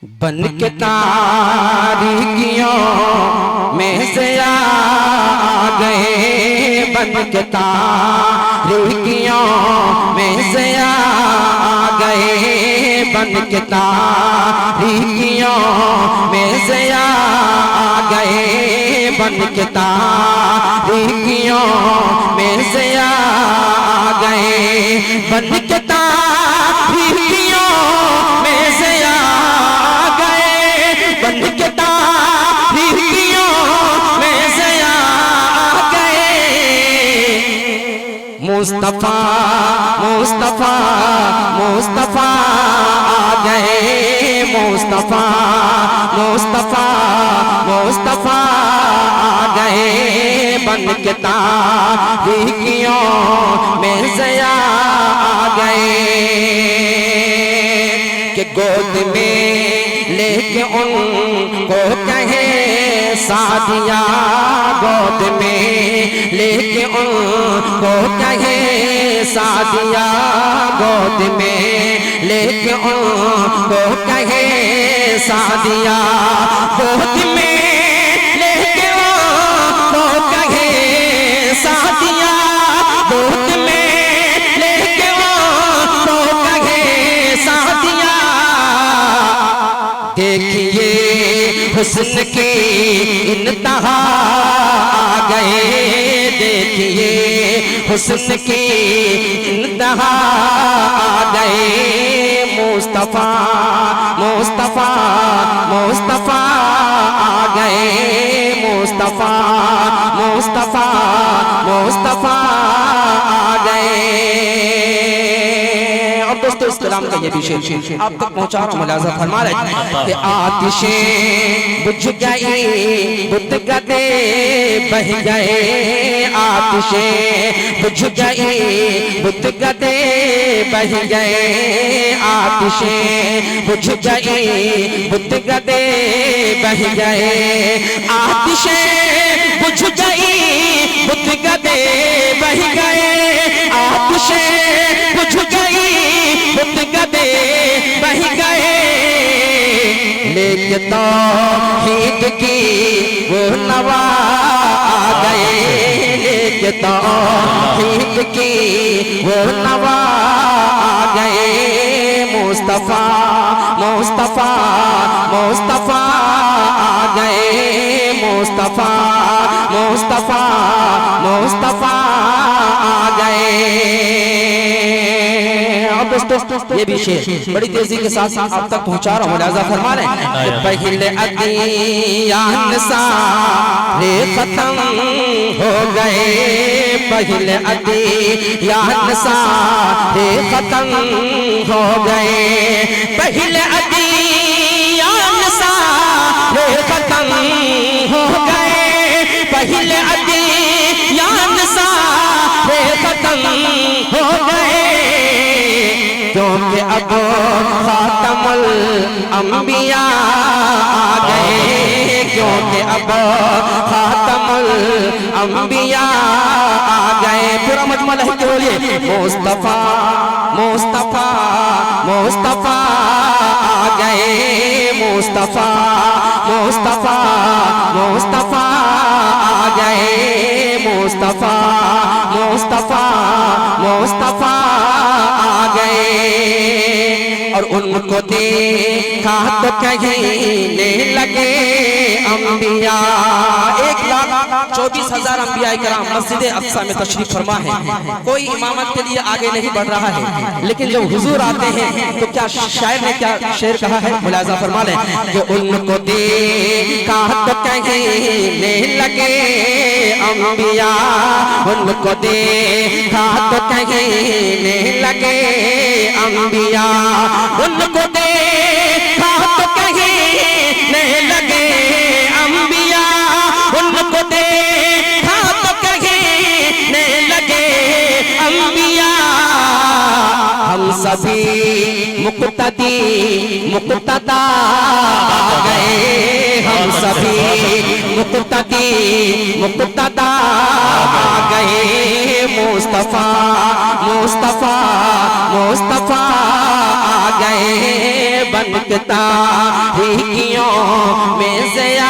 बन के तारीकियों में से आ गए, बन के तारीकियों में से आ गए, बन के तारीकियों में से आ गए, बन के तारीकियों में से आ गए, बन के तारीकियों में से आ गए, बन के तारीकियों में से आ गए। मुस्तफा मुस्तफा मुस्तफा आ गए, मुस्तफा मुस्तफा मुस्तफा आ गए, बन के तारीकियों में से आ गए। कि गोद में लेके उनको कहे सादिया, गोद में लेके उनको कहे सादिया, गोद में लेके उनको कहे सादिया, गोद में लेके उनको कहे सादिया, गोद में लेके उनको कहे सादिया। देखिए हुस्न की इंतहा आ गए, देखिए हुस्न की इंतहा आ गए, मुस्तफा मुस्तफा मुस्तफा आ गए, मुस्तफा मुस्तफा मुस्तफा आ गए। और दोस्तों इस कलाम का ये भी शेर आप तक पहुंचा रहा हूं, मुलाजा फरमा रहे कि आतिशें बुझ गई बुत गदे बह गए, आतिशें बुझ गई बुत गदे बह गए, आतिशें बुझ गई बुत गदे बह गए, आतिशें बुझ गई बुत गदे बह गए, आतिशें बुझ गई बुत गदे बह गए। लेके तौहीद की वो नवा आ गए, लेके तौहीद की वो नवा आ गए, मुस्तफा मुस्तफा मुस्तफा आ गए, मुस्तफा मुस्तफा मुस्तफा आ गए। दोस्तों ये भी शेर बड़ी तेजी के साथ आप तक पहुंचा रहा हूं, मुलाजा फरमा रहे हैं। पहले अदियान सारे खत्म हो गए, पहले अदियान सारे खत्म हो गए, पहले अदियान सारे खत्म हो गए, पहले अदियान सारे खत्म हो गए, क्योंकि अब खातमुल अंबिया आ गए, क्योंकि अब खातमुल अंबिया आ गए। पूरा मजमा लहके बोलिए मुस्तफा मुस्तफा मुस्तफा आ गए, मुस्तफा मुस्तफा मुस्तफा आ गए, मुस्तफा मुस्तफा मुस्तफा आ गए। और उनको देखा तो कहने लगे अंबिया, 1,24,000 अंबिया किराम मस्जिद अक्सा में तशरीफ फरमा है, कोई इमामत के लिए आगे नहीं बढ़ रहा है, लेकिन जब हुजूर आते हैं तो क्या शायर ने क्या शेर कहा है, मुलाजा फरमा लें कि उनको देखा तो कहने लगे अंबिया, उनको देखा तो कहने लगे अंबिया, उनको देखा तो कहने लगे अंबिया, उनको देखा तो कहने लगे अंबिया। हम सभी मुक्तदी मुक्तदा आ गए, हम सभी मुक्तदी मुक्तदा आ गए, मुस्तफा मुस्तफा मुस्तफा आ गए, गए, बन के तारीकियों में से आ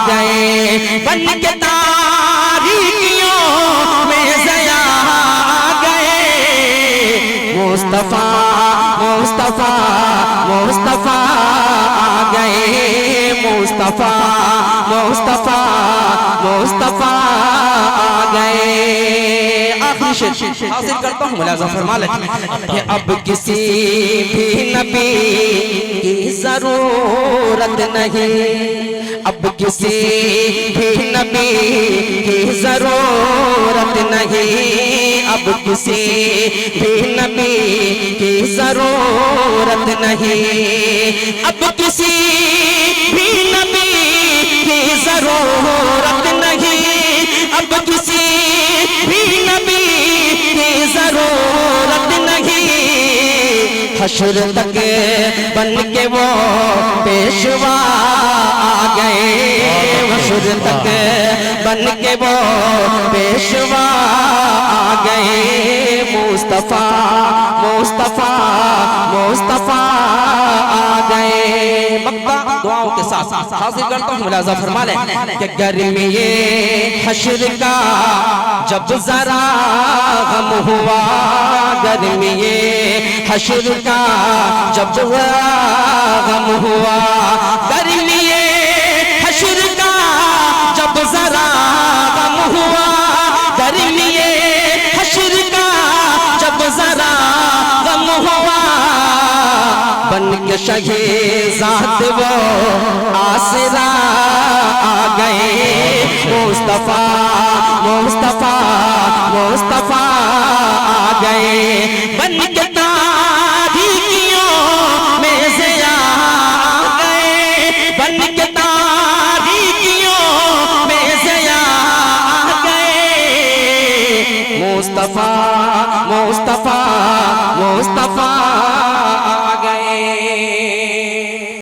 गए, बन के तारीकियों में से आ गए। मुस्तफा मुस्तफा मुस्तफा आ गए, मुस्तफा मुस्तफा मुस्तफा आ गए। आखिरी शेर हासिल करता हूँ, मुलाज़ा फरमा लें कि अब किसी भी नबी की जरूरत नहीं, अब किसी भी नबी की जरूरत नहीं, अब किसी भी नबी की जरूरत नहीं, अब किसी भी नबी की जरूरत नहीं, अब किसी भी नबी की जरूरत नहीं। हश्र तक बन के वो पेशवा आ गए, हश्र तक बन के वो पेशवा आ गए। मुस्तफा मुस्तफा मुस्तफा आ गए। मक्का दुआओं के साथ हासिल करता हूँ, मुलाज़ा फरमा लें कि गर्मी ये हश्र का जब जरा गम हुआ, गर्मी ये हश्र का जब जरा गम हुआ, गर्मी ये हश्र का जब जरा गम हुआ, गर्मी ये हश्र का जब जरा गम हुआ। बन के शहीज़ात वो आसरा आ गए। मुस्तफा मुस्तफा मुस्तफा आ गए, बन के तारीकियों में से आ गए, बन के तारीकियों में से आ गए। मुस्तफा मुस्तफा